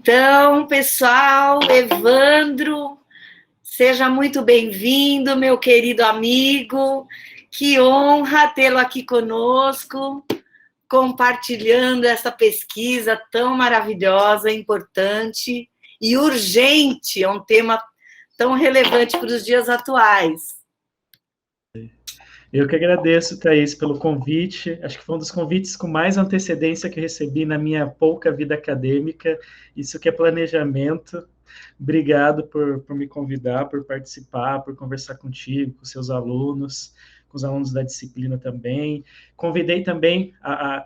Então, pessoal, Evandro, seja muito bem-vindo, meu querido amigo. Que honra tê-lo aqui conosco, compartilhando essa pesquisa tão maravilhosa, importante e urgente. É um tema tão relevante para os dias atuais. Eu que agradeço, Thaís, pelo convite. Acho que foi um dos convites com mais antecedência que recebi na minha pouca vida acadêmica. Isso que é planejamento. Obrigado por me convidar, por participar, por conversar contigo, com seus alunos, com os alunos da disciplina também. Convidei também,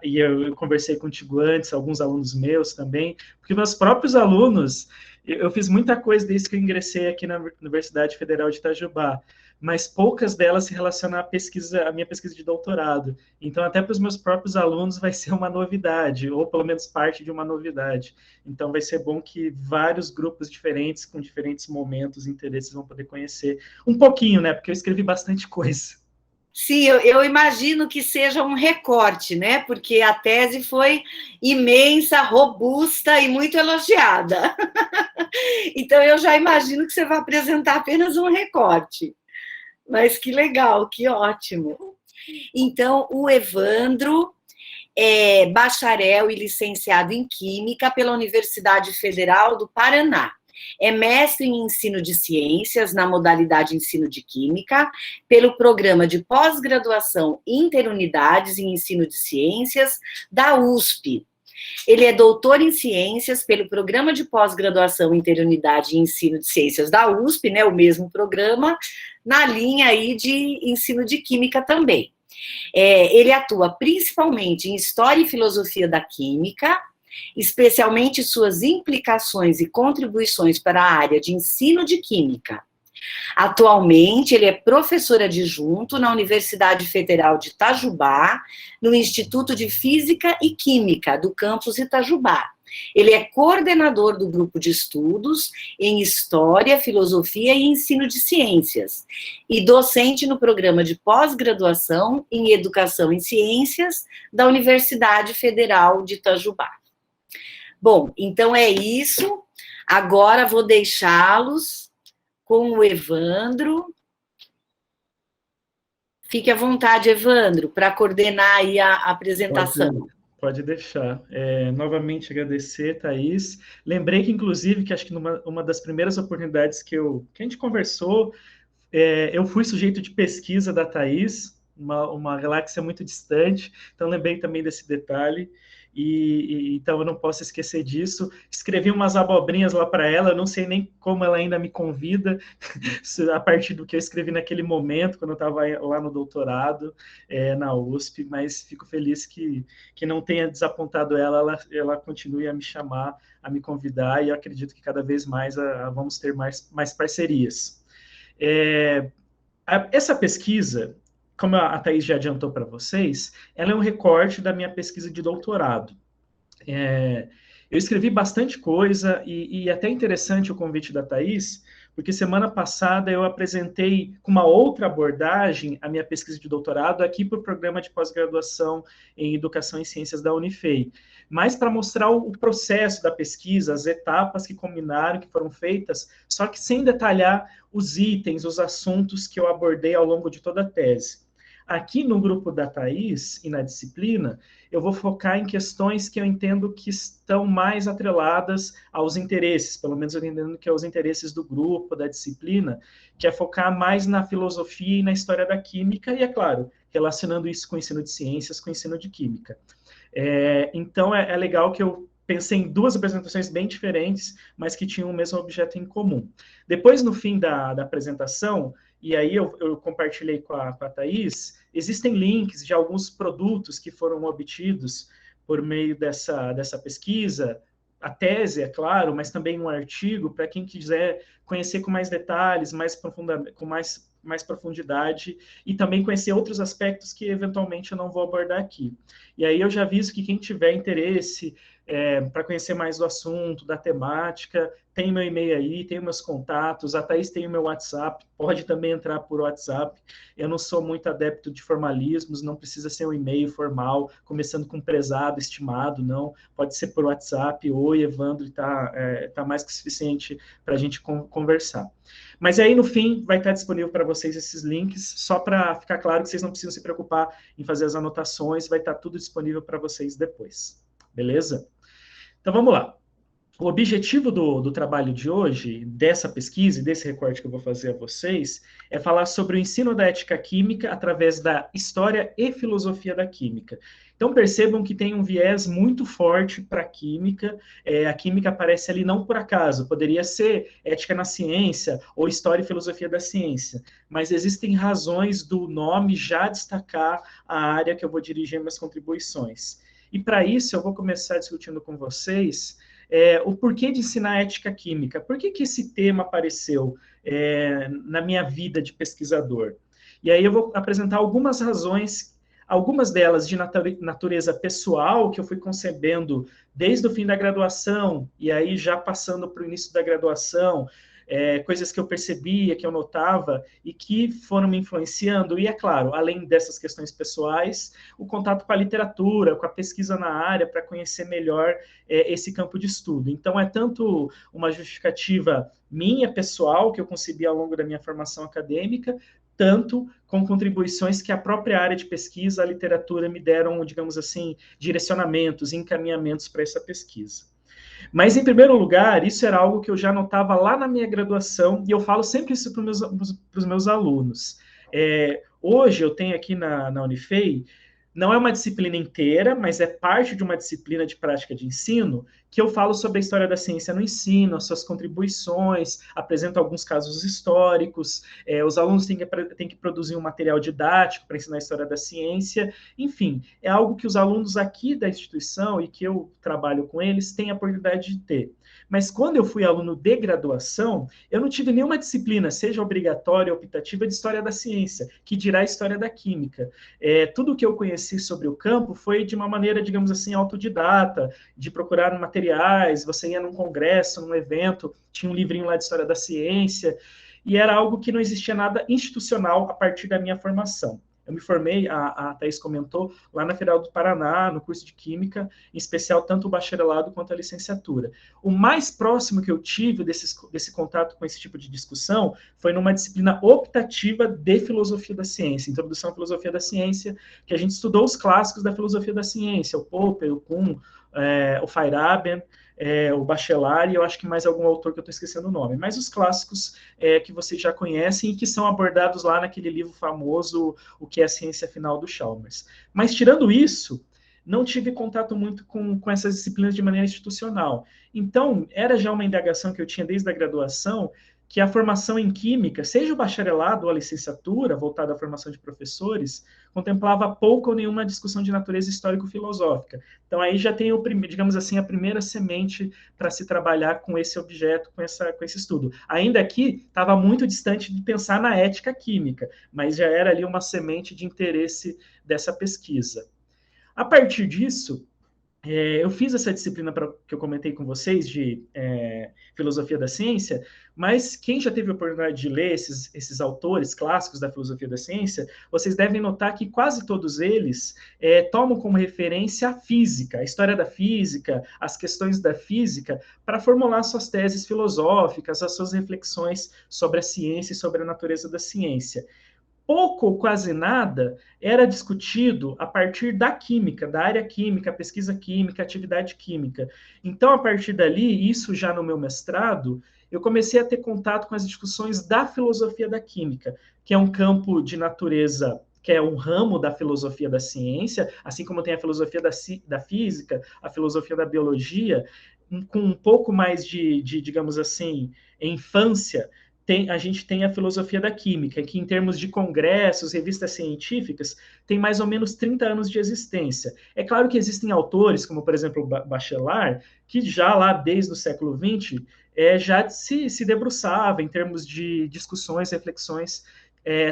e eu conversei contigo antes, alguns alunos meus também, porque meus próprios alunos, eu fiz muita coisa desde que eu ingressei aqui na Universidade Federal de Itajubá, mas poucas delas se relacionam à minha pesquisa de doutorado. Então, até para os meus próprios alunos vai ser uma novidade, ou pelo menos parte de uma novidade. Então, vai ser bom que vários grupos diferentes, com diferentes momentos e interesses, vão poder conhecer um pouquinho, né? Porque eu escrevi bastante coisa. Sim, eu imagino que seja um recorte, né? Porque a tese foi imensa, robusta e muito elogiada. Então, eu já imagino que você vai apresentar apenas um recorte. Mas que legal, que ótimo. Então, o Evandro é bacharel e licenciado em Química pela Universidade Federal do Paraná. É mestre em ensino de ciências na modalidade ensino de química, pelo programa de pós-graduação Interunidades em ensino de ciências da USP. Ele é doutor em ciências pelo programa de pós-graduação Interunidade em ensino de ciências da USP, né, o mesmo programa, na linha aí de ensino de química também. Ele atua principalmente em História e Filosofia da Química, especialmente suas implicações e contribuições para a área de ensino de Química. Atualmente, ele é professor adjunto na Universidade Federal de Itajubá, no Instituto de Física e Química do campus Itajubá. Ele é coordenador do grupo de estudos em História, Filosofia e Ensino de Ciências e docente no programa de pós-graduação em Educação em Ciências da Universidade Federal de Itajubá. Bom, então é isso. Agora vou deixá-los com o Evandro. Fique à vontade, Evandro, para coordenar aí a apresentação. Pode deixar. Novamente agradecer, Thaís. Lembrei que, inclusive, que acho que uma das primeiras oportunidades que a gente conversou, eu fui sujeito de pesquisa da Thaís, uma galáxia muito distante, então lembrei também desse detalhe, então eu não posso esquecer disso. Escrevi umas abobrinhas lá para ela, eu não sei nem como ela ainda me convida, a partir do que eu escrevi naquele momento, quando eu estava lá no doutorado, na USP, mas fico feliz que não tenha desapontado ela continue a me chamar, a me convidar, e eu acredito que cada vez mais vamos ter mais parcerias. Essa pesquisa, como a Thaís já adiantou para vocês, ela é um recorte da minha pesquisa de doutorado. Eu escrevi bastante coisa e até interessante o convite da Thaís, porque semana passada eu apresentei com uma outra abordagem a minha pesquisa de doutorado aqui para o programa de pós-graduação em Educação e Ciências da Unifei, mas para mostrar o processo da pesquisa, as etapas que combinaram, que foram feitas, só que sem detalhar os itens, os assuntos que eu abordei ao longo de toda a tese. Aqui no grupo da Thaís e na disciplina, eu vou focar em questões que eu entendo que estão mais atreladas aos interesses, pelo menos eu entendo que é os interesses do grupo, da disciplina, que é focar mais na filosofia e na história da química, e, é claro, relacionando isso com o ensino de ciências, com o ensino de química. Então, é legal que eu pensei em duas apresentações bem diferentes, mas que tinham o mesmo objeto em comum. Depois, no fim da apresentação, e aí eu compartilhei com a Thaís, existem links de alguns produtos que foram obtidos por meio dessa pesquisa, a tese, é claro, mas também um artigo, para quem quiser conhecer com mais detalhes, com mais profundidade, e também conhecer outros aspectos que, eventualmente, eu não vou abordar aqui. E aí eu já aviso que quem tiver interesse para conhecer mais do assunto, da temática, tem meu e-mail aí, tem meus contatos, a Thaís tem o meu WhatsApp, pode também entrar por WhatsApp. Eu não sou muito adepto de formalismos, não precisa ser um e-mail formal, começando com prezado, estimado, não. Pode ser por WhatsApp. Oi, Evandro, tá mais que suficiente para a gente conversar. Mas aí, no fim, vai estar disponível para vocês esses links, só para ficar claro que vocês não precisam se preocupar em fazer as anotações, vai estar tudo disponível para vocês depois. Beleza? Então, vamos lá. O objetivo do trabalho de hoje, dessa pesquisa e desse recorte que eu vou fazer a vocês, é falar sobre o ensino da ética química através da história e filosofia da química. Então percebam que tem um viés muito forte para a química. A química aparece ali não por acaso, poderia ser ética na ciência ou história e filosofia da ciência, mas existem razões do nome já destacar a área que eu vou dirigir minhas contribuições. E para isso eu vou começar discutindo com vocês o porquê de ensinar ética química. Por que esse tema apareceu na minha vida de pesquisador? E aí eu vou apresentar algumas razões, algumas delas de natureza pessoal, que eu fui concebendo desde o fim da graduação, e aí já passando para o início da graduação, coisas que eu percebia, que eu notava e que foram me influenciando. E, é claro, além dessas questões pessoais, o contato com a literatura, com a pesquisa na área, para conhecer melhor esse campo de estudo. Então, é tanto uma justificativa minha, pessoal, que eu concebi ao longo da minha formação acadêmica, tanto com contribuições que a própria área de pesquisa, a literatura, me deram, digamos assim, direcionamentos, encaminhamentos para essa pesquisa. Mas, em primeiro lugar, isso era algo que eu já notava lá na minha graduação, e eu falo sempre isso para os meus alunos. Hoje, eu tenho aqui na Unifei, não é uma disciplina inteira, mas é parte de uma disciplina de prática de ensino, que eu falo sobre a história da ciência no ensino, as suas contribuições, apresento alguns casos históricos, os alunos têm que produzir um material didático para ensinar a história da ciência, enfim, é algo que os alunos aqui da instituição e que eu trabalho com eles têm a oportunidade de ter. Mas quando eu fui aluno de graduação, eu não tive nenhuma disciplina, seja obrigatória ou optativa, de história da ciência, que dirá história da química. Tudo que eu conheci sobre o campo foi de uma maneira, digamos assim, autodidata, de procurar materiais, você ia num congresso, num evento, tinha um livrinho lá de história da ciência, e era algo que não existia nada institucional a partir da minha formação. Eu me formei, a Thaís comentou, lá na Federal do Paraná, no curso de Química, em especial tanto o bacharelado quanto a licenciatura. O mais próximo que eu tive desse contato com esse tipo de discussão foi numa disciplina optativa de filosofia da ciência, introdução à filosofia da ciência, que a gente estudou os clássicos da filosofia da ciência, o Popper, o Kuhn, o Feyerabend, o Bachelard, e eu acho que mais algum autor que eu estou esquecendo o nome, mas os clássicos que vocês já conhecem e que são abordados lá naquele livro famoso, O que é a Ciência Final, do Chalmers. Mas, tirando isso, não tive contato muito com essas disciplinas de maneira institucional. Então, era já uma indagação que eu tinha desde a graduação, que a formação em química, seja o bacharelado ou a licenciatura, voltada à formação de professores, contemplava pouca ou nenhuma discussão de natureza histórico-filosófica. Então, aí já tem, digamos assim, a primeira semente para se trabalhar com esse objeto, com esse estudo. Ainda aqui, estava muito distante de pensar na ética química, mas já era ali uma semente de interesse dessa pesquisa. A partir disso, eu fiz essa disciplina que eu comentei com vocês, de filosofia da ciência, mas quem já teve a oportunidade de ler esses autores clássicos da filosofia da ciência, vocês devem notar que quase todos eles tomam como referência a física, a história da física, as questões da física, para formular suas teses filosóficas, as suas reflexões sobre a ciência e sobre a natureza da ciência. Pouco ou quase nada era discutido a partir da química, da área química, pesquisa química, atividade química. Então, a partir dali, isso já no meu mestrado, eu comecei a ter contato com as discussões da filosofia da química, que é um campo de natureza, que é um ramo da filosofia da ciência, assim como tem a filosofia da física, a filosofia da biologia, com um pouco mais digamos assim, infância. A gente tem a filosofia da química, que em termos de congressos, revistas científicas, tem mais ou menos 30 anos de existência. É claro que existem autores, como por exemplo o Bachelard, que já lá desde o século XX já se debruçava em termos de discussões, reflexões,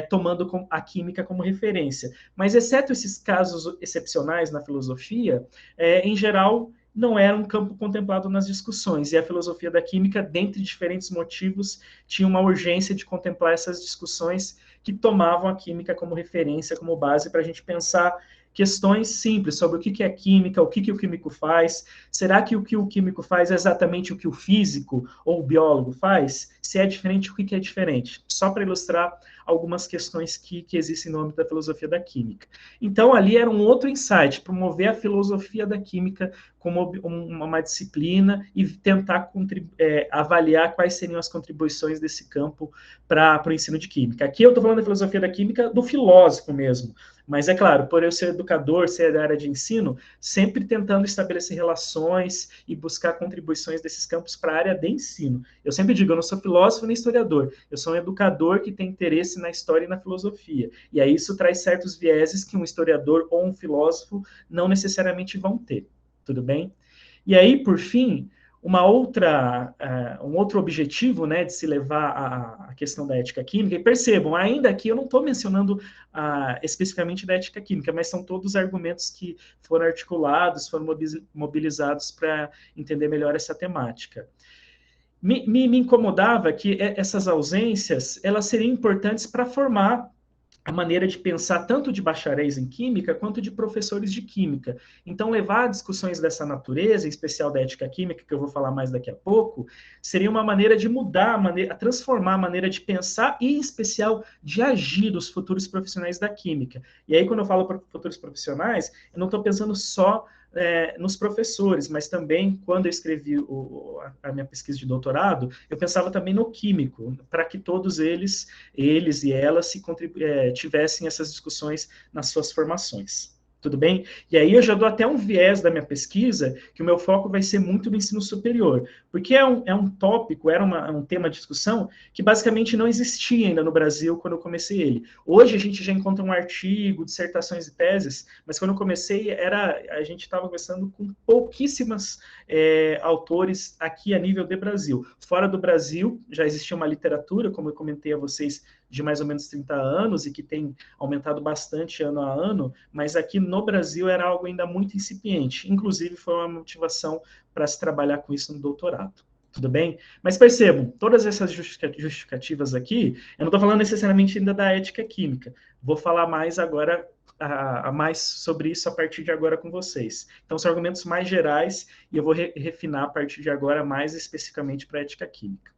tomando a química como referência. Mas exceto esses casos excepcionais na filosofia, em geral, não era um campo contemplado nas discussões, e a filosofia da química, dentre diferentes motivos, tinha uma urgência de contemplar essas discussões que tomavam a química como referência, como base para a gente pensar questões simples sobre o que é química, o que o químico faz, será que o químico faz é exatamente o que o físico ou o biólogo faz? Se é diferente, o que é diferente? Só para ilustrar algumas questões que existem no âmbito da filosofia da química. Então, ali era um outro insight, promover a filosofia da química como uma disciplina e tentar avaliar quais seriam as contribuições desse campo para o ensino de química. Aqui eu estou falando da filosofia da química do filósofo mesmo, mas é claro, por eu ser educador, ser da área de ensino, sempre tentando estabelecer relações e buscar contribuições desses campos para a área de ensino. Eu sempre digo, eu não sou filósofo nem historiador, eu sou um educador que tem interesse na história e na filosofia. E aí isso traz certos vieses que um historiador ou um filósofo não necessariamente vão ter. Tudo bem? E aí, por fim, um outro objetivo, né, de se levar à questão da ética química, e percebam, ainda aqui eu não estou mencionando especificamente da ética química, mas são todos argumentos que foram articulados, foram mobilizados para entender melhor essa temática. Me incomodava que essas ausências, elas seriam importantes para formar a maneira de pensar tanto de bacharéis em química quanto de professores de química. Então, levar discussões dessa natureza, em especial da ética química, que eu vou falar mais daqui a pouco, seria uma maneira de mudar, transformar a maneira de pensar e, em especial, de agir dos futuros profissionais da química. E aí, quando eu falo para futuros profissionais, eu não estou pensando só nos professores, mas também, quando eu escrevi a minha pesquisa de doutorado, eu pensava também no químico, para que todos eles e elas tivessem essas discussões nas suas formações. Tudo bem? E aí eu já dou até um viés da minha pesquisa, que o meu foco vai ser muito no ensino superior, porque é um tópico, era um tema de discussão que basicamente não existia ainda no Brasil quando eu comecei ele. Hoje a gente já encontra um artigo, dissertações e teses, mas quando eu comecei a gente estava conversando com pouquíssimas autores aqui a nível de Brasil. Fora do Brasil já existia uma literatura, como eu comentei a vocês, de mais ou menos 30 anos e que tem aumentado bastante ano a ano, mas aqui no Brasil era algo ainda muito incipiente. Inclusive, foi uma motivação para se trabalhar com isso no doutorado. Tudo bem? Mas percebam, todas essas justificativas aqui, eu não estou falando necessariamente ainda da ética química. Vou falar mais agora mais sobre isso a partir de agora com vocês. Então, são argumentos mais gerais e eu vou refinar a partir de agora mais especificamente para a ética química.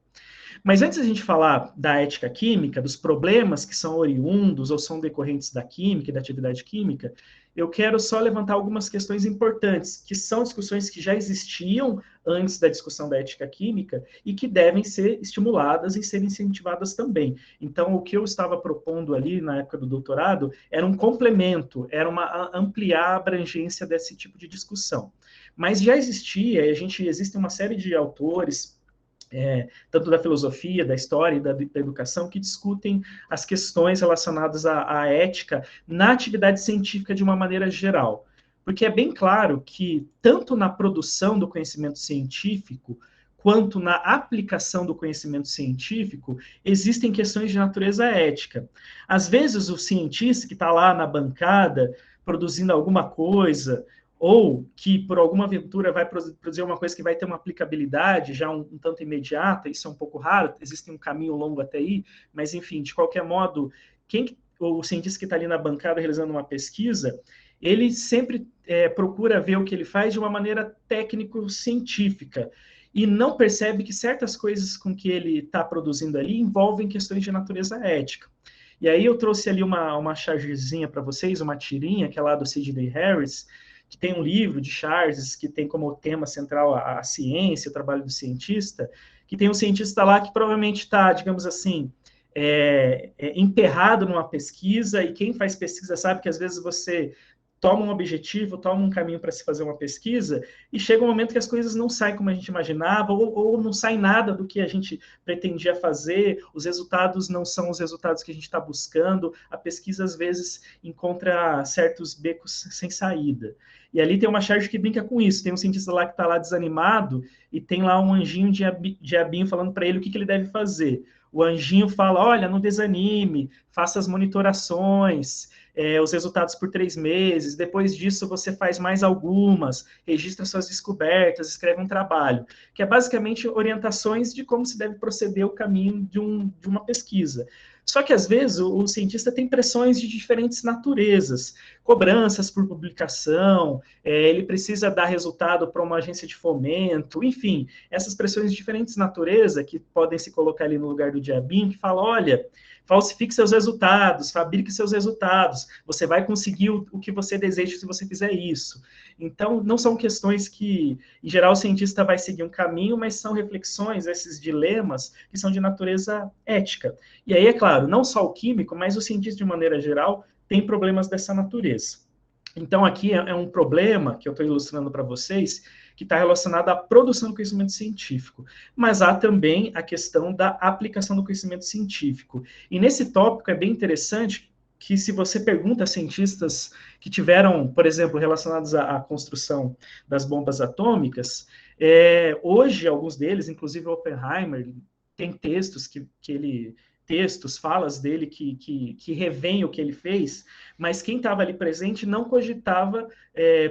Mas antes de a gente falar da ética química, dos problemas que são oriundos ou são decorrentes da química e da atividade química, eu quero só levantar algumas questões importantes, que são discussões que já existiam antes da discussão da ética química e que devem ser estimuladas e ser incentivadas também. Então, o que eu estava propondo ali na época do doutorado era um complemento, era ampliar a abrangência desse tipo de discussão. Mas já existia, existe uma série de autores, tanto da filosofia, da história e da educação, que discutem as questões relacionadas à ética na atividade científica de uma maneira geral. Porque é bem claro que, tanto na produção do conhecimento científico, quanto na aplicação do conhecimento científico, existem questões de natureza ética. Às vezes, o cientista que está lá na bancada, produzindo alguma coisa, ou que por alguma aventura vai produzir uma coisa que vai ter uma aplicabilidade já um tanto imediata, isso é um pouco raro, existe um caminho longo até aí, mas enfim, de qualquer modo, o cientista que está ali na bancada realizando uma pesquisa, ele sempre procura ver o que ele faz de uma maneira técnico-científica, e não percebe que certas coisas com que ele está produzindo ali envolvem questões de natureza ética. E aí eu trouxe ali uma chargezinha para vocês, uma tirinha, que é lá do Sidney Harris, que tem um livro de Charles, que tem como tema central a ciência, o trabalho do cientista, que tem um cientista lá que provavelmente está, digamos assim, emperrado numa pesquisa, e quem faz pesquisa sabe que às vezes você toma um objetivo, toma um caminho para se fazer uma pesquisa, e chega um momento que as coisas não saem como a gente imaginava, ou não sai nada do que a gente pretendia fazer, os resultados não são os resultados que a gente está buscando, a pesquisa às vezes encontra certos becos sem saída. E ali tem uma charge que brinca com isso, tem um cientista lá que está lá desanimado, e tem lá um anjinho diabinho falando para ele o que ele deve fazer. O anjinho fala, olha, não desanime, faça as monitorações, os resultados por 3 meses, depois disso você faz mais algumas, registra suas descobertas, escreve um trabalho, que é basicamente orientações de como se deve proceder o caminho de uma pesquisa. Só que, às vezes, o cientista tem pressões de diferentes naturezas, cobranças por publicação, ele precisa dar resultado para uma agência de fomento, enfim, essas pressões de diferentes naturezas que podem se colocar ali no lugar do diabinho, que fala, olha, falsifique seus resultados, fabrique seus resultados, você vai conseguir o que você deseja se você fizer isso. Então, não são questões que, em geral, o cientista vai seguir um caminho, mas são reflexões, esses dilemas, que são de natureza ética. E aí, é claro, não só o químico, mas o cientista, de maneira geral, tem problemas dessa natureza. Então, aqui é um problema que eu estou ilustrando para vocês, que está relacionado à produção do conhecimento científico. Mas há também a questão da aplicação do conhecimento científico. E nesse tópico é bem interessante que, se você pergunta a cientistas que tiveram, por exemplo, relacionados à construção das bombas atômicas, hoje, alguns deles, inclusive Oppenheimer, tem textos falas dele que revêem o que ele fez, mas quem estava ali presente não cogitava,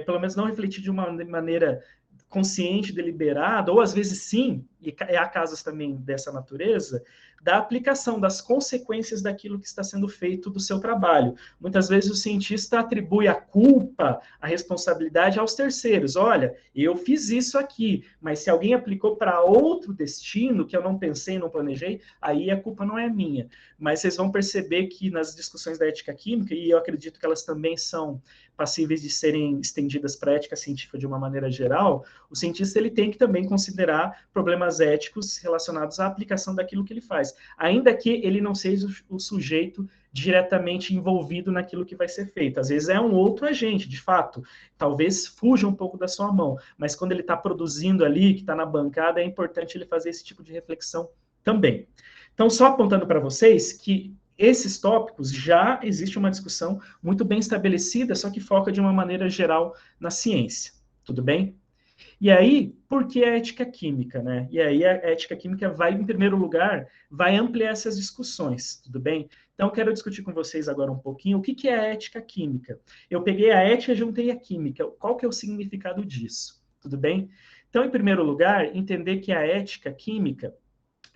pelo menos não refletir de uma maneira consciente, deliberada, ou às vezes sim, e há casos também dessa natureza, da aplicação, das consequências daquilo que está sendo feito do seu trabalho. Muitas vezes o cientista atribui a culpa, a responsabilidade aos terceiros. Olha, eu fiz isso aqui, mas se alguém aplicou para outro destino, que eu não pensei, não planejei, aí a culpa não é minha. Mas vocês vão perceber que nas discussões da ética química, e eu acredito que elas também são passíveis de serem estendidas para a ética científica de uma maneira geral, o cientista ele tem que também considerar problemas éticos relacionados à aplicação daquilo que ele faz, ainda que ele não seja o sujeito diretamente envolvido naquilo que vai ser feito. Às vezes é um outro agente, de fato, talvez fuja um pouco da sua mão, mas quando ele está produzindo ali, que está na bancada, é importante ele fazer esse tipo de reflexão também. Então, só apontando para vocês que esses tópicos já existe uma discussão muito bem estabelecida, só que foca de uma maneira geral na ciência. Tudo bem? E aí, por que a ética química, né? E aí a ética química vai, em primeiro lugar, vai ampliar essas discussões, tudo bem? Então, eu quero discutir com vocês agora um pouquinho o que é a ética química. Eu peguei a ética e juntei a química. Qual que é o significado disso? Tudo bem? Então, em primeiro lugar, entender que a ética química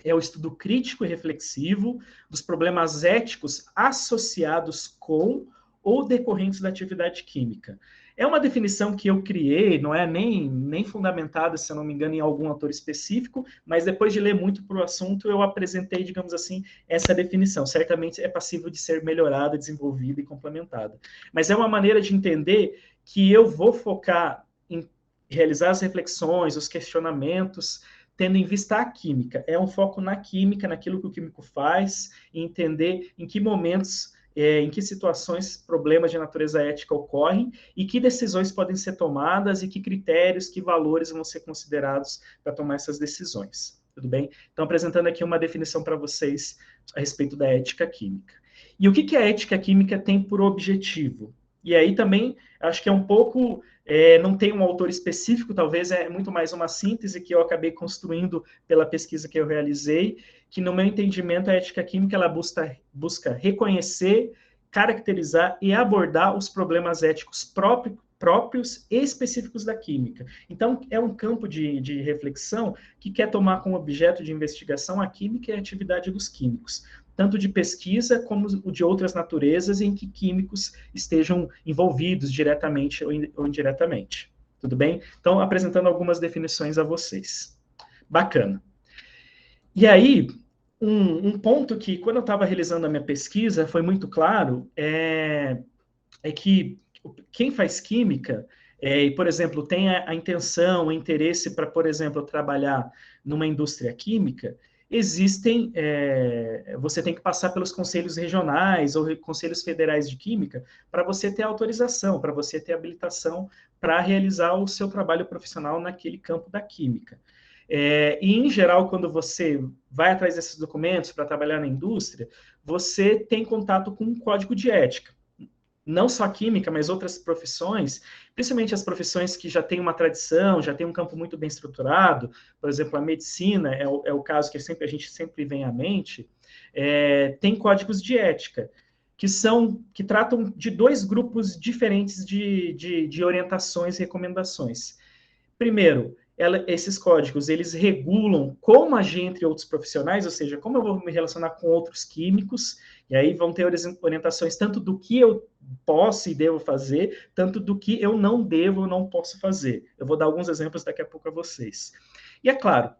é o estudo crítico e reflexivo dos problemas éticos associados com ou decorrentes da atividade química. É uma definição que eu criei, não é nem fundamentada, se eu não me engano, em algum autor específico, mas depois de ler muito para o assunto, eu apresentei, digamos assim, essa definição. Certamente é passível de ser melhorada, desenvolvida e complementada. Mas é uma maneira de entender que eu vou focar em realizar as reflexões, os questionamentos, tendo em vista a química. É um foco na química, naquilo que o químico faz, e entender em que momentos, em que situações, problemas de natureza ética ocorrem, e que decisões podem ser tomadas, e que critérios, que valores vão ser considerados para tomar essas decisões. Tudo bem? Então, apresentando aqui uma definição para vocês a respeito da ética química. E o que a ética química tem por objetivo? E aí também, acho que é um pouco... não tem um autor específico, talvez é muito mais uma síntese que eu acabei construindo pela pesquisa que eu realizei, que no meu entendimento a ética química ela busca reconhecer, caracterizar e abordar os problemas éticos próprios e específicos da química. Então, é um campo de reflexão que quer tomar como objeto de investigação a química e a atividade dos químicos, tanto de pesquisa como de outras naturezas em que químicos estejam envolvidos diretamente ou indiretamente. Tudo bem? Então, apresentando algumas definições a vocês. Bacana. E aí, um ponto que, quando eu estava realizando a minha pesquisa, foi muito claro, é que quem faz química, e, por exemplo, tem a intenção, o interesse para, por exemplo, trabalhar numa indústria química, existem, você tem que passar pelos conselhos regionais ou conselhos federais de química para você ter autorização, para você ter habilitação para realizar o seu trabalho profissional naquele campo da química. E, em geral, quando você vai atrás desses documentos para trabalhar na indústria, você tem contato com um código de ética. Não só a química, mas outras profissões, principalmente as profissões que já têm uma tradição, já têm um campo muito bem estruturado, por exemplo, a medicina é o caso que a gente sempre vem à mente, tem códigos de ética, que tratam de dois grupos diferentes de orientações e recomendações. Primeiro, esses códigos, eles regulam como agir entre outros profissionais, ou seja, como eu vou me relacionar com outros químicos, e aí vão ter orientações tanto do que eu posso e devo fazer, tanto do que eu não devo ou não posso fazer. Eu vou dar alguns exemplos daqui a pouco a vocês. E é claro,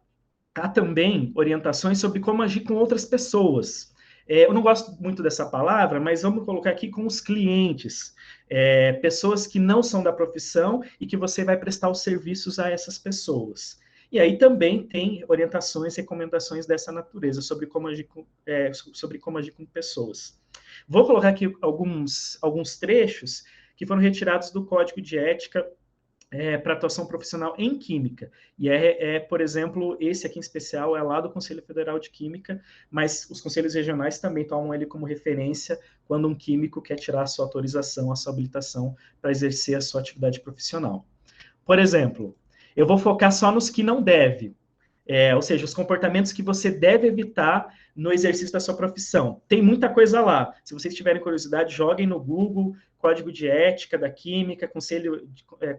há também orientações sobre como agir com outras pessoas. Eu não gosto muito dessa palavra, mas vamos colocar aqui com os clientes. Pessoas que não são da profissão e que você vai prestar os serviços a essas pessoas. E aí também tem orientações, recomendações dessa natureza sobre como agir com pessoas. Vou colocar aqui alguns trechos que foram retirados do Código de Ética para atuação profissional em Química. E por exemplo, esse aqui em especial é lá do Conselho Federal de Química, mas os conselhos regionais também tomam ele como referência quando um químico quer tirar a sua autorização, a sua habilitação para exercer a sua atividade profissional. Por exemplo, eu vou focar só nos que não deve, ou seja, os comportamentos que você deve evitar no exercício da sua profissão. Tem muita coisa lá. Se vocês tiverem curiosidade, joguem no Google, Código de Ética da Química,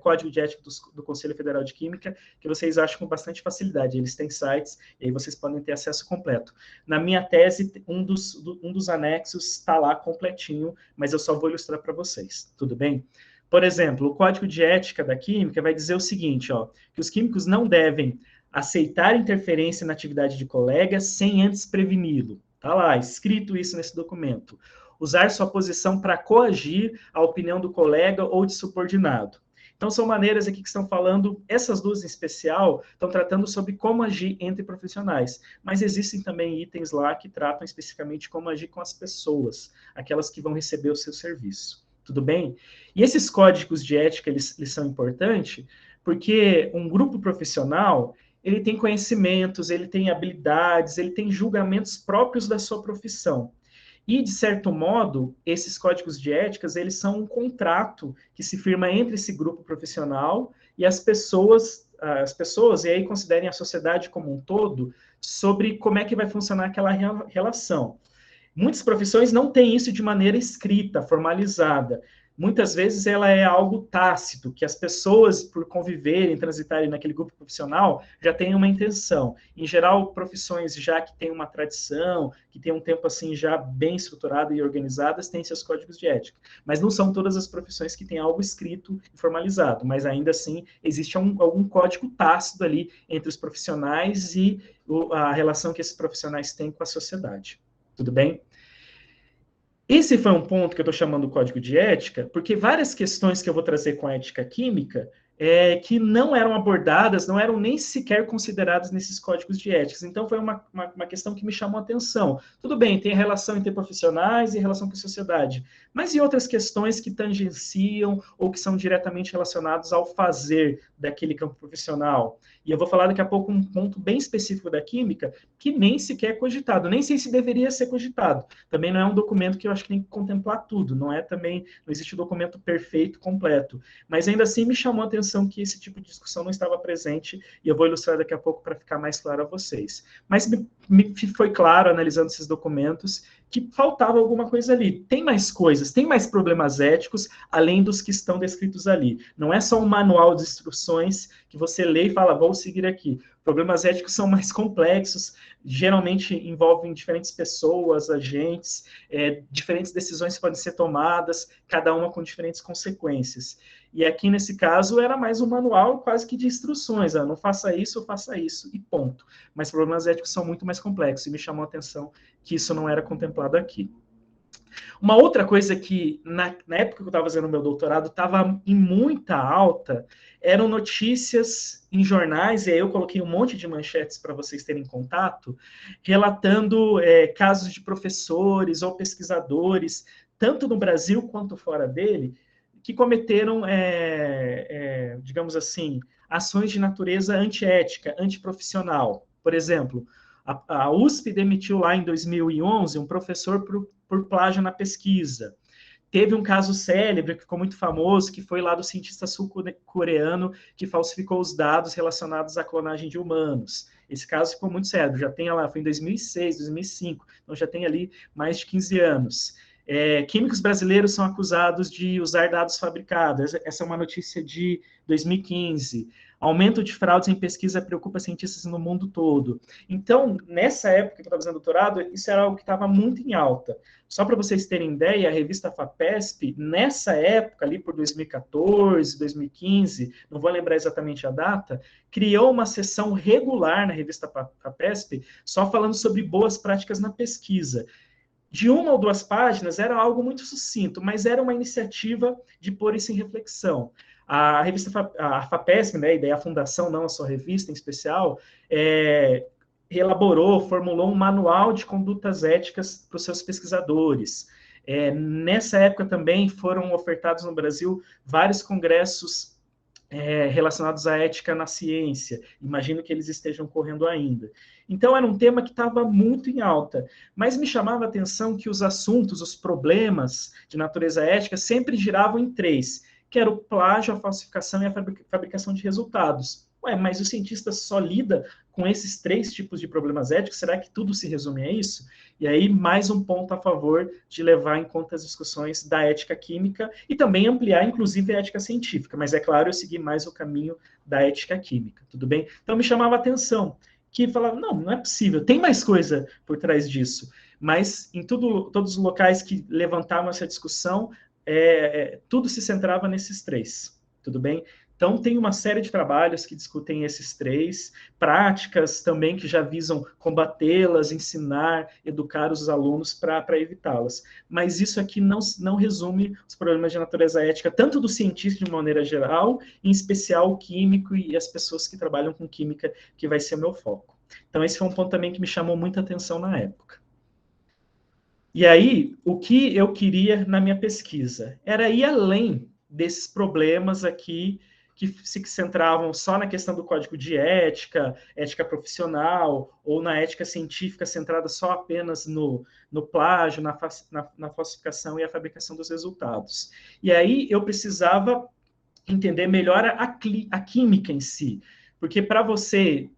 Código de Ética do Conselho Federal de Química, que vocês acham com bastante facilidade. Eles têm sites, e aí vocês podem ter acesso completo. Na minha tese, um dos anexos está lá completinho, mas eu só vou ilustrar para vocês, tudo bem? Por exemplo, o Código de Ética da Química vai dizer o seguinte, que os químicos não devem aceitar interferência na atividade de colegas sem antes preveni-lo. Está lá, escrito isso nesse documento. Usar sua posição para coagir a opinião do colega ou de subordinado. Então, são maneiras aqui que estão falando, essas duas em especial, estão tratando sobre como agir entre profissionais. Mas existem também itens lá que tratam especificamente como agir com as pessoas, aquelas que vão receber o seu serviço. Tudo bem? E esses códigos de ética, eles são importantes porque um grupo profissional, ele tem conhecimentos, ele tem habilidades, ele tem julgamentos próprios da sua profissão. E, de certo modo, esses códigos de éticas, eles são um contrato que se firma entre esse grupo profissional e as pessoas, e aí considerem a sociedade como um todo, sobre como é que vai funcionar aquela relação. Muitas profissões não têm isso de maneira escrita, formalizada. Muitas vezes ela é algo tácito, que as pessoas, por conviverem, transitarem naquele grupo profissional, já têm uma intenção. Em geral, profissões já que têm uma tradição, que têm um tempo assim já bem estruturado e organizadas, têm seus códigos de ética. Mas não são todas as profissões que têm algo escrito e formalizado, mas ainda assim existe algum código tácito ali entre os profissionais e a relação que esses profissionais têm com a sociedade. Tudo bem? Esse foi um ponto que eu estou chamando de código de ética, porque várias questões que eu vou trazer com a ética química que não eram abordadas, não eram nem sequer consideradas nesses códigos de ética. Então, foi uma questão que me chamou a atenção. Tudo bem, tem a relação entre profissionais e relação com a sociedade, mas e outras questões que tangenciam ou que são diretamente relacionadas ao fazer daquele campo profissional? E eu vou falar daqui a pouco um ponto bem específico da química que nem sequer é cogitado, nem sei se deveria ser cogitado. Também não é um documento que eu acho que tem que contemplar tudo, não existe um documento perfeito, completo. Mas ainda assim me chamou a atenção que esse tipo de discussão não estava presente, e eu vou ilustrar daqui a pouco para ficar mais claro a vocês. Mas me foi claro, analisando esses documentos, que faltava alguma coisa ali. Tem mais coisas, tem mais problemas éticos, além dos que estão descritos ali. Não é só um manual de instruções que você lê e fala, vou seguir aqui. Problemas éticos são mais complexos, geralmente envolvem diferentes pessoas, agentes, diferentes decisões podem ser tomadas, cada uma com diferentes consequências. E aqui, nesse caso, era mais um manual quase que de instruções, não faça isso, faça isso, e ponto. Mas problemas éticos são muito mais complexos, e me chamou a atenção que isso não era contemplado aqui. Uma outra coisa que, na época que eu estava fazendo meu doutorado, estava em muita alta, eram notícias em jornais, e aí eu coloquei um monte de manchetes para vocês terem contato, relatando casos de professores ou pesquisadores, tanto no Brasil quanto fora dele, que cometeram, digamos assim, ações de natureza antiética, antiprofissional. Por exemplo, a USP demitiu lá em 2011 um professor por plágio na pesquisa. Teve um caso célebre, que ficou muito famoso, que foi lá do cientista sul-coreano que falsificou os dados relacionados à clonagem de humanos. Esse caso ficou muito sério, já tem lá, foi em 2006, 2005, então já tem ali mais de 15 anos. Químicos brasileiros são acusados de usar dados fabricados. Essa é uma notícia de 2015. Aumento de fraudes em pesquisa preocupa cientistas no mundo todo. Então, nessa época que eu estava fazendo doutorado, isso era algo que estava muito em alta. Só para vocês terem ideia, a revista FAPESP, nessa época, ali por 2014, 2015, não vou lembrar exatamente a data, criou uma seção regular na revista FAPESP só falando sobre boas práticas na pesquisa. De 1 ou 2 páginas, era algo muito sucinto, mas era uma iniciativa de pôr isso em reflexão. A revista a FAPESP, né, e daí a fundação, não a sua revista em especial, elaborou, formulou um manual de condutas éticas para os seus pesquisadores. Nessa época também foram ofertados no Brasil vários congressos relacionados à ética na ciência. Imagino que eles estejam correndo ainda. Então, era um tema que estava muito em alta, mas me chamava a atenção que os assuntos, os problemas de natureza ética sempre giravam em 3, que era o plágio, a falsificação e a fabricação de resultados. Ué, mas o cientista só lida com esses 3 tipos de problemas éticos? Será que tudo se resume a isso? E aí, mais um ponto a favor de levar em conta as discussões da ética química e também ampliar, inclusive, a ética científica. Mas, é claro, eu segui mais o caminho da ética química, tudo bem? Então, me chamava a atenção, que falava, não é possível, tem mais coisa por trás disso. Mas, em todos os locais que levantavam essa discussão, tudo se centrava nesses 3, tudo bem? Então, tem uma série de trabalhos que discutem esses 3, práticas também que já visam combatê-las, ensinar, educar os alunos para evitá-las. Mas isso aqui não resume os problemas de natureza ética, tanto do cientista de maneira geral, em especial o químico e as pessoas que trabalham com química, que vai ser o meu foco. Então, esse foi um ponto também que me chamou muita atenção na época. E aí, o que eu queria na minha pesquisa era ir além desses problemas aqui que se centravam só na questão do código de ética, ética profissional, ou na ética científica centrada só apenas no plágio, na falsificação e a fabricação dos resultados. E aí eu precisava entender melhor a química em si, porque para você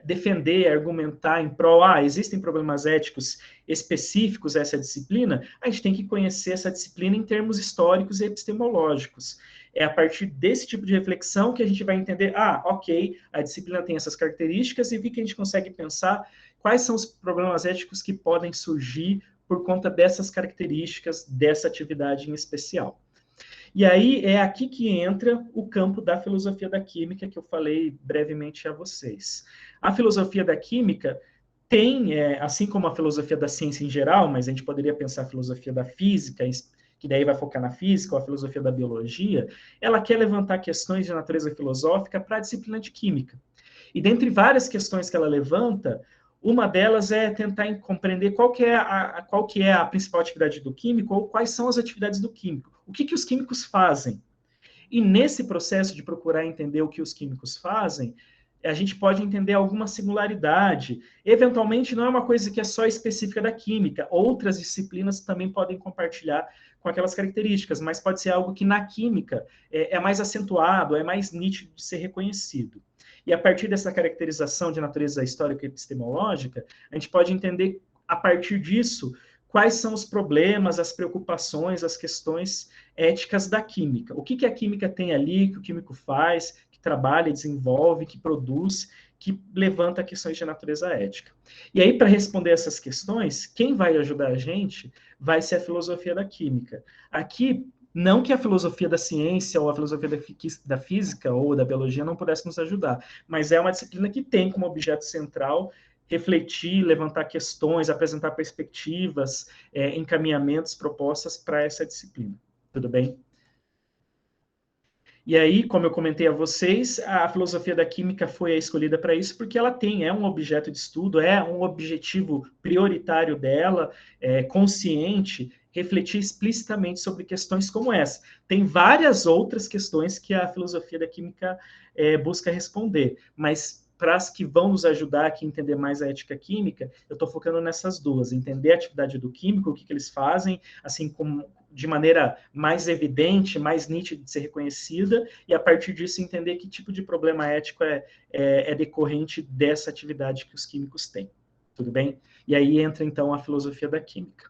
defender, argumentar em prol, existem problemas éticos específicos a essa disciplina, a gente tem que conhecer essa disciplina em termos históricos e epistemológicos. É a partir desse tipo de reflexão que a gente vai entender, ok, a disciplina tem essas características e vi que a gente consegue pensar quais são os problemas éticos que podem surgir por conta dessas características, dessa atividade em especial. E aí é aqui que entra o campo da filosofia da química, que eu falei brevemente a vocês. A filosofia da química tem, assim como a filosofia da ciência em geral, mas a gente poderia pensar a filosofia da física, que daí vai focar na física, ou a filosofia da biologia, ela quer levantar questões de natureza filosófica para a disciplina de química. E dentre várias questões que ela levanta, uma delas é tentar compreender qual que é a principal atividade do químico, ou quais são as atividades do químico. O que os químicos fazem? E nesse processo de procurar entender o que os químicos fazem, a gente pode entender alguma singularidade. Eventualmente, não é uma coisa que é só específica da química. Outras disciplinas também podem compartilhar com aquelas características, mas pode ser algo que na química é mais acentuado, é mais nítido de ser reconhecido. E a partir dessa caracterização de natureza histórica e epistemológica, a gente pode entender, a partir disso, quais são os problemas, as preocupações, as questões éticas da química. O que a química tem ali, que o químico faz, que trabalha, desenvolve, que produz, que levanta questões de natureza ética. E aí, para responder essas questões, quem vai ajudar a gente vai ser a filosofia da química. Aqui, não que a filosofia da ciência ou a filosofia da física ou da biologia não pudesse nos ajudar, mas é uma disciplina que tem como objeto central refletir, levantar questões, apresentar perspectivas, encaminhamentos, propostas para essa disciplina. Tudo bem? E aí, como eu comentei a vocês, a filosofia da química foi a escolhida para isso, porque ela é um objeto de estudo, é um objetivo prioritário dela, consciente, refletir explicitamente sobre questões como essa. Tem várias outras questões que a filosofia da química busca responder, mas para as que vão nos ajudar aqui a entender mais a ética química, eu estou focando nessas duas, entender a atividade do químico, o que eles fazem, assim como de maneira mais evidente, mais nítida de ser reconhecida, e a partir disso entender que tipo de problema ético é decorrente dessa atividade que os químicos têm. Tudo bem? E aí entra, então, a filosofia da química.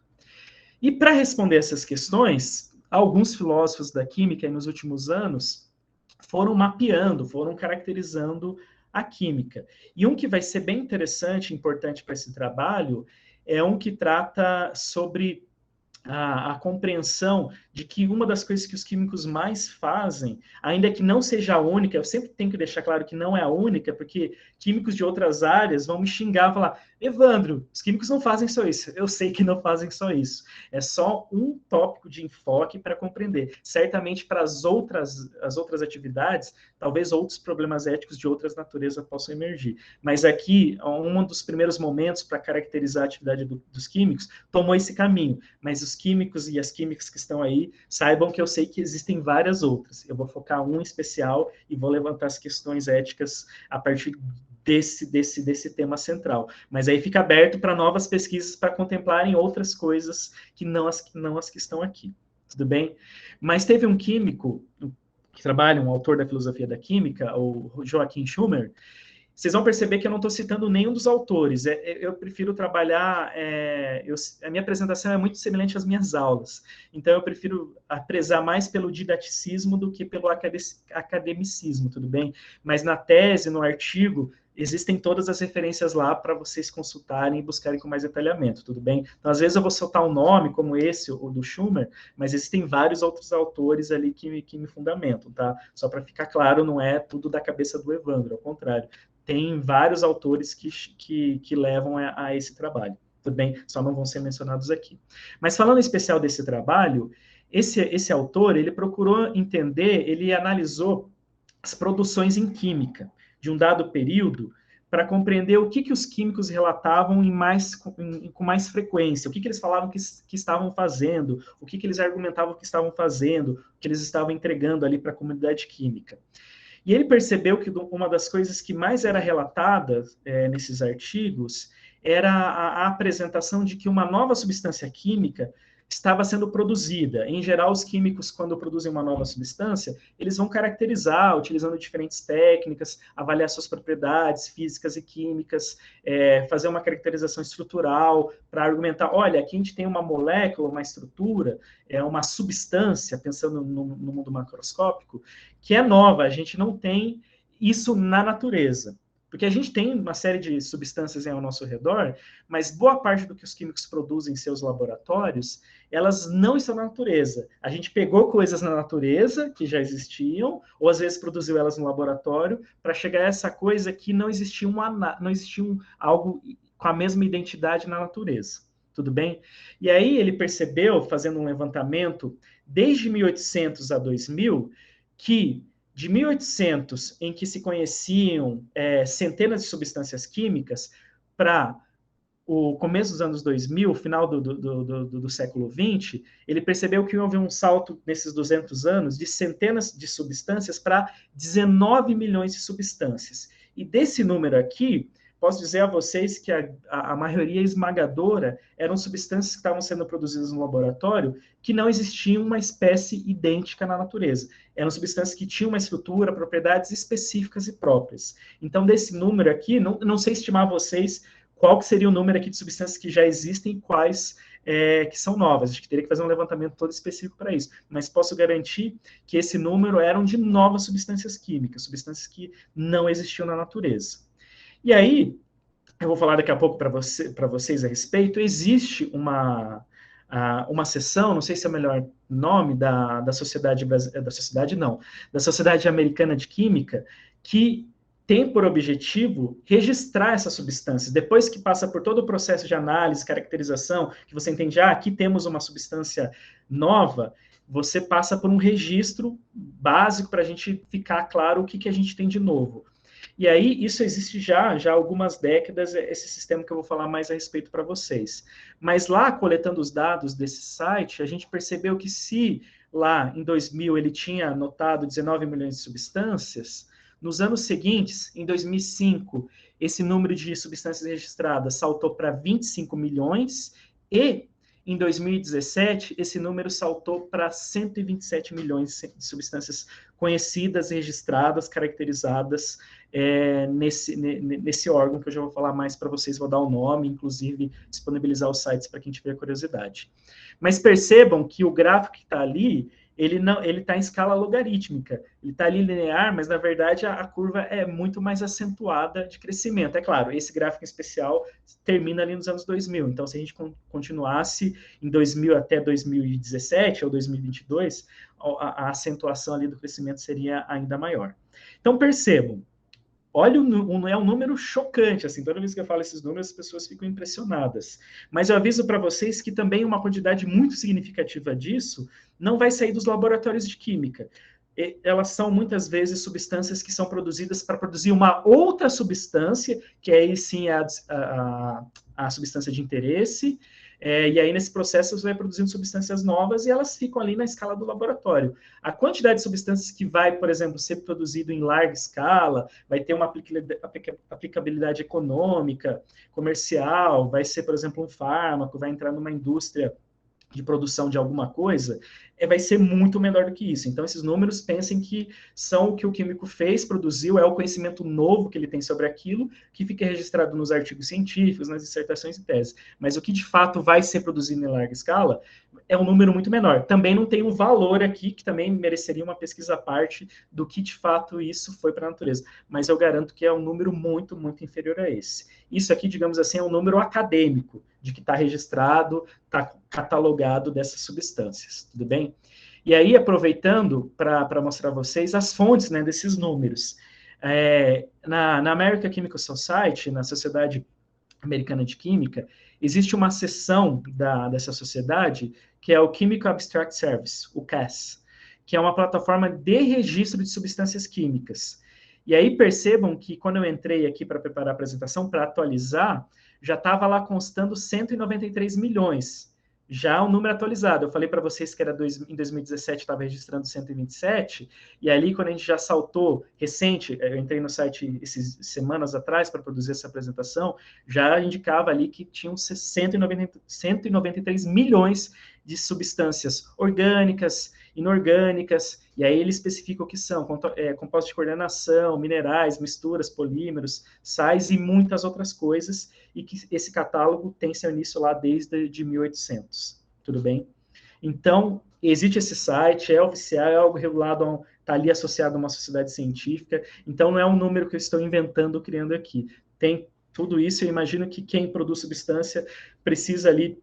E para responder essas questões, alguns filósofos da química, nos últimos anos, foram mapeando, foram caracterizando a química. E um que vai ser bem interessante, importante para esse trabalho, é um que trata sobre a compreensão de que uma das coisas que os químicos mais fazem, ainda que não seja a única, eu sempre tenho que deixar claro que não é a única, porque químicos de outras áreas vão me xingar, falar, Evandro, os químicos não fazem só isso. Eu sei que não fazem só isso. É só um tópico de enfoque para compreender. Certamente para as outras atividades, talvez outros problemas éticos de outras naturezas possam emergir. Mas aqui, um dos primeiros momentos para caracterizar a atividade dos químicos, tomou esse caminho. Mas os químicos e as químicas que estão aí, saibam que eu sei que existem várias outras. Eu vou focar um em especial e vou levantar as questões éticas a partir desse tema central. Mas aí fica aberto para novas pesquisas para contemplarem outras coisas que não as que estão aqui. Tudo bem? Mas teve um químico que trabalha, um autor da filosofia da química, o Joachim Schumer. Vocês vão perceber que eu não estou citando nenhum dos autores. Eu prefiro trabalhar... a minha apresentação é muito semelhante às minhas aulas. Então, eu prefiro prezar mais pelo didaticismo do que pelo academicismo, tudo bem? Mas na tese, no artigo, existem todas as referências lá para vocês consultarem e buscarem com mais detalhamento, tudo bem? Então, às vezes eu vou soltar um nome, como esse, o do Schumer, mas existem vários outros autores ali que me fundamentam, tá? Só para ficar claro, não é tudo da cabeça do Evandro, ao contrário. Tem vários autores que levam a esse trabalho, tudo bem? Só não vão ser mencionados aqui. Mas falando em especial desse trabalho, esse autor, ele procurou entender, ele analisou as produções em química de um dado período para compreender o que os químicos relatavam com mais frequência, o que eles falavam que estavam fazendo, o que eles argumentavam que estavam fazendo, o que eles estavam entregando ali para a comunidade química. E ele percebeu que uma das coisas que mais era relatada nesses artigos era a apresentação de que uma nova substância química estava sendo produzida. Em geral, os químicos, quando produzem uma nova substância, eles vão caracterizar, utilizando diferentes técnicas, avaliar suas propriedades físicas e químicas, fazer uma caracterização estrutural, para argumentar, olha, aqui a gente tem uma molécula, uma estrutura, uma substância, pensando no mundo macroscópico, que é nova, a gente não tem isso na natureza. Porque a gente tem uma série de substâncias ao nosso redor, mas boa parte do que os químicos produzem em seus laboratórios, elas não estão na natureza. A gente pegou coisas na natureza, que já existiam, ou às vezes produziu elas no laboratório, para chegar a essa coisa que não existia algo com a mesma identidade na natureza. Tudo bem? E aí ele percebeu, fazendo um levantamento, desde 1800 a 2000, que de 1800, em que se conheciam centenas de substâncias químicas, para o começo dos anos 2000, final do século XX, ele percebeu que houve um salto nesses 200 anos de centenas de substâncias para 19 milhões de substâncias. E desse número aqui, posso dizer a vocês que a maioria esmagadora eram substâncias que estavam sendo produzidas no laboratório que não existia uma espécie idêntica na natureza. Eram substâncias que tinham uma estrutura, propriedades específicas e próprias. Então, desse número aqui, não sei estimar a vocês qual que seria o número aqui de substâncias que já existem e quais que são novas. A gente teria que fazer um levantamento todo específico para isso. Mas posso garantir que esse número eram de novas substâncias químicas, substâncias que não existiam na natureza. E aí, eu vou falar daqui a pouco para vocês a respeito, existe uma seção, não sei se é o melhor nome, da Sociedade Americana de Química, que tem por objetivo registrar essas substâncias. Depois que passa por todo o processo de análise, caracterização, que você entende, aqui temos uma substância nova, você passa por um registro básico para a gente ficar claro o que a gente tem de novo. E aí, isso existe já há algumas décadas, esse sistema que eu vou falar mais a respeito para vocês. Mas lá, coletando os dados desse site, a gente percebeu que se lá, em 2000, ele tinha anotado 19 milhões de substâncias, nos anos seguintes, em 2005, esse número de substâncias registradas saltou para 25 milhões e em 2017, esse número saltou para 127 milhões de substâncias conhecidas, registradas, caracterizadas nesse órgão, que eu já vou falar mais para vocês, vou dar o nome, inclusive disponibilizar os sites para quem tiver curiosidade. Mas percebam que o gráfico que está ali, ele está em escala logarítmica. Ele está ali linear, mas na verdade a curva é muito mais acentuada de crescimento. É claro, esse gráfico em especial termina ali nos anos 2000. Então, se a gente continuasse em 2000 até 2017 ou 2022, a acentuação ali do crescimento seria ainda maior. Então, percebam, olha, é um número chocante, assim, toda vez que eu falo esses números, as pessoas ficam impressionadas. Mas eu aviso para vocês que também uma quantidade muito significativa disso não vai sair dos laboratórios de química. Elas são, muitas vezes, substâncias que são produzidas para produzir uma outra substância, que aí sim é a substância de interesse, e aí nesse processo você vai produzindo substâncias novas e elas ficam ali na escala do laboratório. A quantidade de substâncias que vai, por exemplo, ser produzido em larga escala, vai ter uma aplicabilidade econômica, comercial, vai ser, por exemplo, um fármaco, vai entrar numa indústria de produção de alguma coisa, vai ser muito menor do que isso. Então, esses números, pensem que são o que o químico fez, produziu, é o conhecimento novo que ele tem sobre aquilo, que fica registrado nos artigos científicos, nas dissertações e teses. Mas o que, de fato, vai ser produzido em larga escala é um número muito menor. Também não tem um valor aqui, que também mereceria uma pesquisa à parte do que, de fato, isso foi para a natureza. Mas eu garanto que é um número muito, muito inferior a esse. Isso aqui, digamos assim, é um número acadêmico, de que está registrado, está catalogado dessas substâncias, tudo bem? E aí, aproveitando para mostrar a vocês as fontes, né, desses números. Na American Chemical Society, na Sociedade Americana de Química, existe uma seção dessa sociedade que é o Chemical Abstract Service, o CAS, que é uma plataforma de registro de substâncias químicas. E aí percebam que quando eu entrei aqui para preparar a apresentação, para atualizar, já estava lá constando 193 milhões. Já o número atualizado. Eu falei para vocês que era em 2017 estava registrando 127, e ali quando a gente já saltou, recente, eu entrei no site essas semanas atrás para produzir essa apresentação, já indicava ali que tinham 193 milhões de substâncias orgânicas, inorgânicas, e aí ele especifica o que são, compostos de coordenação, minerais, misturas, polímeros, sais e muitas outras coisas, e que esse catálogo tem seu início lá desde de 1800, tudo bem? Então, existe esse site, é oficial, é algo regulado, está ali associado a uma sociedade científica, então não é um número que eu estou inventando, criando aqui. Tem tudo isso, eu imagino que quem produz substância precisa ali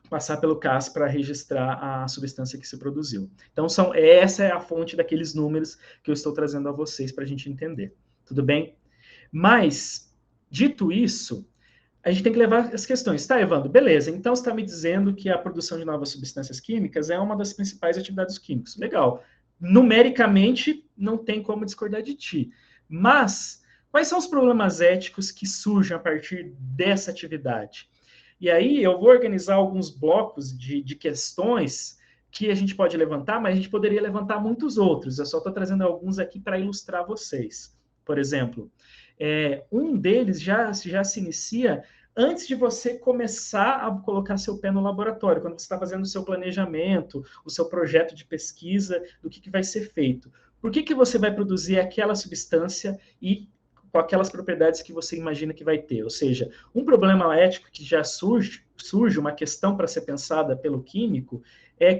passar pelo CAS para registrar a substância que se produziu. Então, essa é a fonte daqueles números que eu estou trazendo a vocês para a gente entender. Tudo bem? Mas, dito isso, a gente tem que levar as questões. Tá, Evandro? Beleza. Então, você está me dizendo que a produção de novas substâncias químicas é uma das principais atividades dos químicos. Legal. Numericamente, não tem como discordar de ti. Mas, quais são os problemas éticos que surgem a partir dessa atividade? E aí eu vou organizar alguns blocos de questões que a gente pode levantar, mas a gente poderia levantar muitos outros. Eu só estou trazendo alguns aqui para ilustrar vocês. Por exemplo, um deles já se inicia antes de você começar a colocar seu pé no laboratório, quando você está fazendo o seu planejamento, o seu projeto de pesquisa, do que vai ser feito. Por que você vai produzir aquela substância e com aquelas propriedades que você imagina que vai ter? Ou seja, um problema ético que já surge uma questão para ser pensada pelo químico,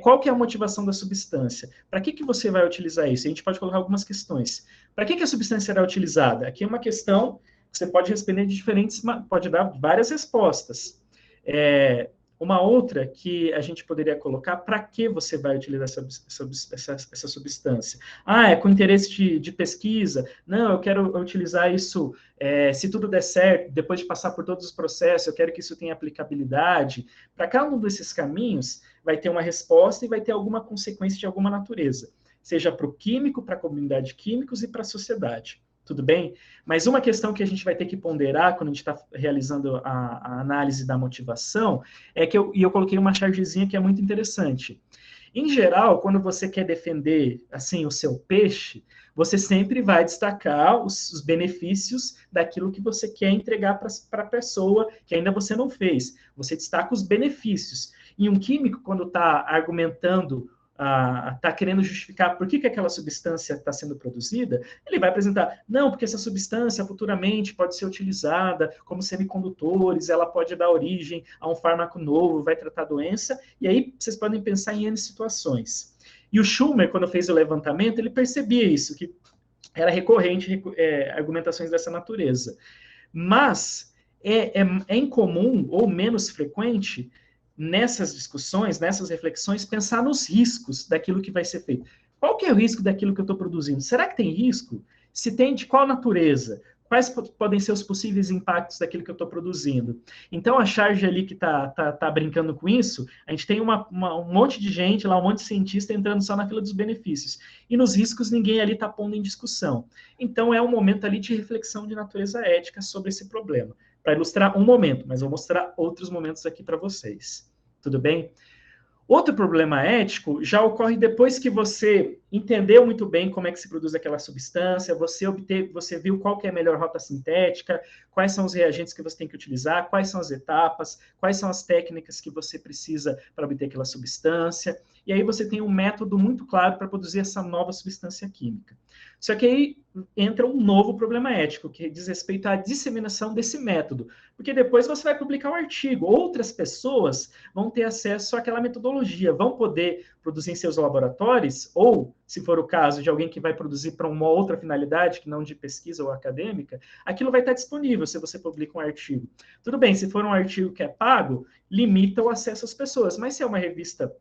qual que é a motivação da substância? Para que você vai utilizar isso? A gente pode colocar algumas questões. Para que a substância será utilizada? Aqui é uma questão que você pode responder de diferentes, pode dar várias respostas. Uma outra que a gente poderia colocar, para que você vai utilizar essa substância? É com interesse de pesquisa? Não, eu quero utilizar isso, se tudo der certo, depois de passar por todos os processos, eu quero que isso tenha aplicabilidade. Para cada um desses caminhos, vai ter uma resposta e vai ter alguma consequência de alguma natureza, seja para o químico, para a comunidade de químicos e para a sociedade. Tudo bem? Mas uma questão que a gente vai ter que ponderar quando a gente está realizando a análise da motivação é que eu coloquei uma chargezinha que é muito interessante. Em geral, quando você quer defender assim o seu peixe, você sempre vai destacar os benefícios daquilo que você quer entregar para a pessoa que ainda você não fez. Você destaca os benefícios. E um químico, quando está argumentando está querendo justificar por que aquela substância está sendo produzida, ele vai apresentar, não, porque essa substância futuramente pode ser utilizada como semicondutores, ela pode dar origem a um fármaco novo, vai tratar a doença, e aí vocês podem pensar em N situações. E o Schumer, quando fez o levantamento, ele percebia isso, que era recorrente argumentações dessa natureza. Mas é incomum ou menos frequente nessas discussões, nessas reflexões, pensar nos riscos daquilo que vai ser feito. Qual que é o risco daquilo que eu estou produzindo? Será que tem risco? Se tem, de qual natureza? Quais podem ser os possíveis impactos daquilo que eu estou produzindo? Então, a charge ali que está brincando com isso, a gente tem um monte de gente lá, um monte de cientista entrando só na fila dos benefícios. E nos riscos, ninguém ali está pondo em discussão. Então, é um momento ali de reflexão de natureza ética sobre esse problema. Para ilustrar um momento, mas vou mostrar outros momentos aqui para vocês. Tudo bem? Outro problema ético já ocorre depois que você entendeu muito bem como é que se produz aquela substância, você viu qual que é a melhor rota sintética, quais são os reagentes que você tem que utilizar, quais são as etapas, quais são as técnicas que você precisa para obter aquela substância, e aí você tem um método muito claro para produzir essa nova substância química. Só que aí entra um novo problema ético, que diz respeito à disseminação desse método, porque depois você vai publicar um artigo, outras pessoas vão ter acesso àquela metodologia, vão poder produzir em seus laboratórios, ou, se for o caso de alguém que vai produzir para uma outra finalidade, que não de pesquisa ou acadêmica, aquilo vai estar disponível se você publica um artigo. Tudo bem, se for um artigo que é pago, limita o acesso às pessoas, mas se é uma revista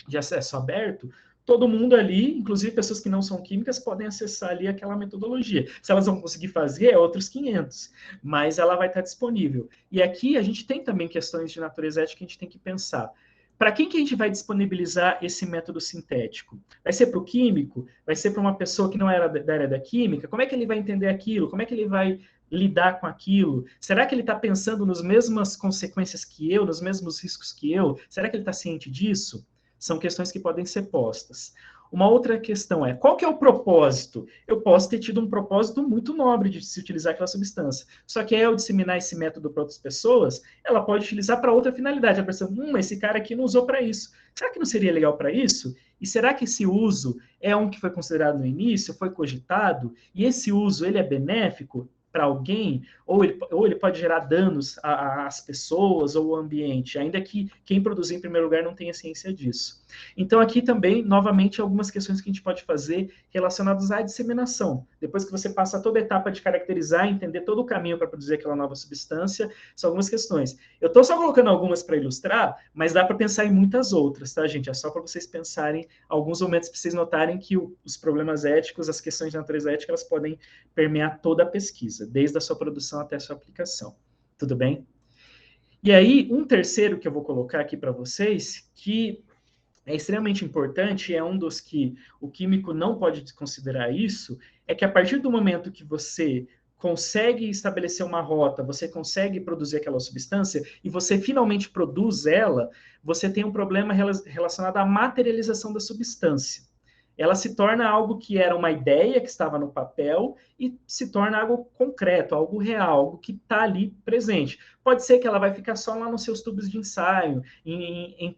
de acesso aberto, todo mundo ali, inclusive pessoas que não são químicas, podem acessar ali aquela metodologia. Se elas vão conseguir fazer, é outros 500, mas ela vai estar disponível. E aqui a gente tem também questões de natureza ética que a gente tem que pensar. Para quem que a gente vai disponibilizar esse método sintético? Vai ser para o químico? Vai ser para uma pessoa que não era da área da química? Como é que ele vai entender aquilo? Como é que ele vai lidar com aquilo? Será que ele está pensando nas mesmas consequências que eu, nos mesmos riscos que eu? Será que ele está ciente disso? São questões que podem ser postas. Uma outra questão é, qual que é o propósito? Eu posso ter tido um propósito muito nobre de se utilizar aquela substância. Só que ao disseminar esse método para outras pessoas, ela pode utilizar para outra finalidade. A pessoa, esse cara aqui não usou para isso. Será que não seria legal para isso? E será que esse uso é um que foi considerado no início, foi cogitado? E esse uso, ele é benéfico para alguém, ou ele pode gerar danos às pessoas ou ao ambiente, ainda que quem produzir em primeiro lugar não tenha ciência disso. Então, aqui também, novamente, algumas questões que a gente pode fazer relacionadas à disseminação. Depois que você passa toda a etapa de caracterizar, entender todo o caminho para produzir aquela nova substância, são algumas questões. Eu estou só colocando algumas para ilustrar, mas dá para pensar em muitas outras, tá, gente? É só para vocês pensarem alguns momentos para vocês notarem que os problemas éticos, as questões de natureza ética, elas podem permear toda a pesquisa, desde a sua produção até a sua aplicação. Tudo bem? E aí, um terceiro que eu vou colocar aqui para vocês, que é extremamente importante, é um dos que o químico não pode desconsiderar isso, é que a partir do momento que você consegue estabelecer uma rota, você consegue produzir aquela substância e você finalmente produz ela, você tem um problema relacionado à materialização da substância. Ela se torna algo que era uma ideia que estava no papel e se torna algo concreto, algo real, algo que está ali presente. Pode ser que ela vai ficar só lá nos seus tubos de ensaio, em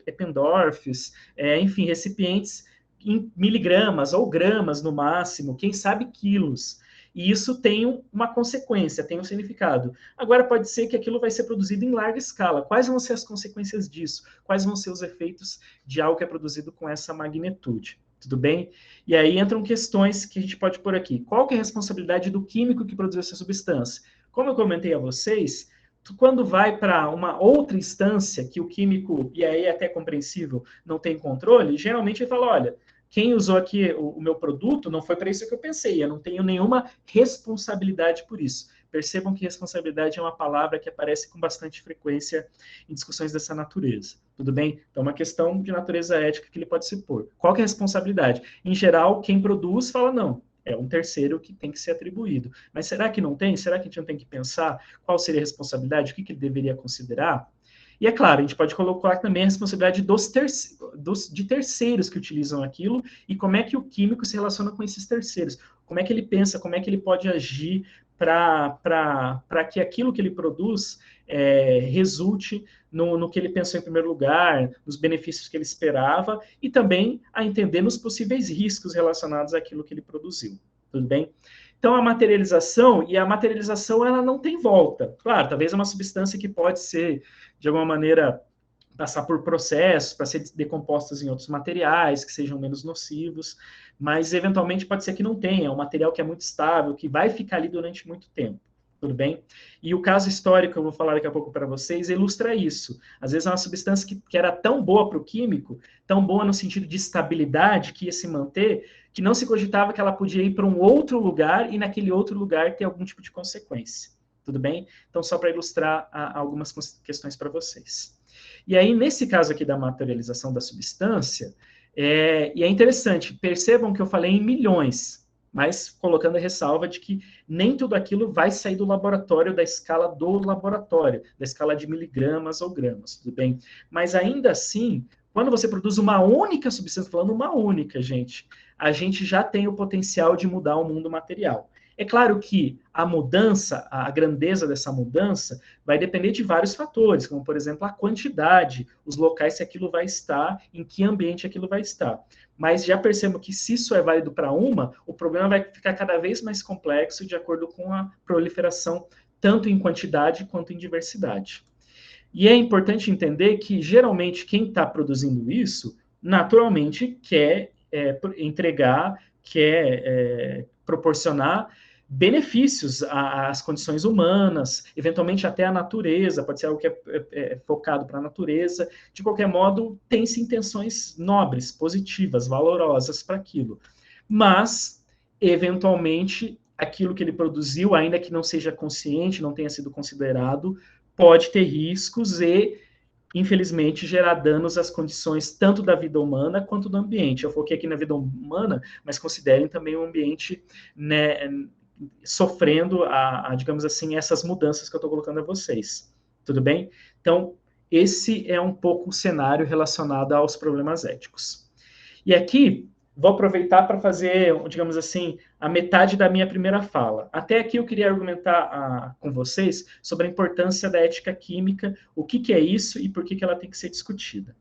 Eppendorfs, enfim, recipientes em miligramas ou gramas no máximo, quem sabe quilos. E isso tem uma consequência, tem um significado. Agora, pode ser que aquilo vai ser produzido em larga escala. Quais vão ser as consequências disso? Quais vão ser os efeitos de algo que é produzido com essa magnitude? Tudo bem? E aí entram questões que a gente pode pôr aqui. Qual que é a responsabilidade do químico que produziu essa substância? Como eu comentei a vocês, quando vai para uma outra instância que o químico, e aí é até compreensível, não tem controle, geralmente ele fala, olha, quem usou aqui o meu produto não foi para isso que eu pensei, eu não tenho nenhuma responsabilidade por isso. Percebam que responsabilidade é uma palavra que aparece com bastante frequência em discussões dessa natureza. Tudo bem? Então, é uma questão de natureza ética que ele pode se pôr. Qual que é a responsabilidade? Em geral, quem produz fala não. É um terceiro que tem que ser atribuído. Mas será que não tem? Será que a gente não tem que pensar qual seria a responsabilidade? O que ele deveria considerar? E é claro, a gente pode colocar também a responsabilidade de terceiros que utilizam aquilo e como é que o químico se relaciona com esses terceiros. Como é que ele pensa, como é que ele pode agir para que aquilo que ele produz resulte no que ele pensou em primeiro lugar, nos benefícios que ele esperava, e também a entender nos possíveis riscos relacionados àquilo que ele produziu. Tudo bem? Então, a materialização ela não tem volta. Claro, talvez é uma substância que pode ser, de alguma maneira, passar por processos para ser decompostas em outros materiais que sejam menos nocivos, mas eventualmente pode ser que não tenha, é um material que é muito estável, que vai ficar ali durante muito tempo. Tudo bem? E o caso histórico que eu vou falar daqui a pouco para vocês ilustra isso. Às vezes é uma substância que era tão boa para o químico, tão boa no sentido de estabilidade, que ia se manter, que não se cogitava que ela podia ir para um outro lugar e naquele outro lugar ter algum tipo de consequência. Tudo bem? Então, só para ilustrar algumas questões para vocês. E aí, nesse caso aqui da materialização da substância, e é interessante, percebam que eu falei em milhões, mas colocando a ressalva de que nem tudo aquilo vai sair do laboratório, da escala do laboratório, da escala de miligramas ou gramas, tudo bem? Mas ainda assim, quando você produz uma única substância, falando uma única, gente, a gente já tem o potencial de mudar o mundo material. É claro que a mudança, a grandeza dessa mudança, vai depender de vários fatores, como, por exemplo, a quantidade, os locais que aquilo vai estar, em que ambiente aquilo vai estar. Mas já percebo que se isso é válido para uma, o problema vai ficar cada vez mais complexo de acordo com a proliferação, tanto em quantidade quanto em diversidade. E é importante entender que, geralmente, quem está produzindo isso, naturalmente, quer entregar, quer proporcionar benefícios às condições humanas, eventualmente até à natureza, pode ser algo que é focado para a natureza. De qualquer modo, tem-se intenções nobres, positivas, valorosas para aquilo. Mas, eventualmente, aquilo que ele produziu, ainda que não seja consciente, não tenha sido considerado, pode ter riscos e, infelizmente, gerar danos às condições tanto da vida humana quanto do ambiente. Eu foquei aqui na vida humana, mas considerem também o ambiente, né, sofrendo, digamos assim, essas mudanças que eu estou colocando a vocês. Tudo bem? Então, esse é um pouco o cenário relacionado aos problemas éticos. E aqui, vou aproveitar para fazer, digamos assim, a metade da minha primeira fala. Até aqui eu queria argumentar com vocês sobre a importância da ética química, o que é isso e por que ela tem que ser discutida.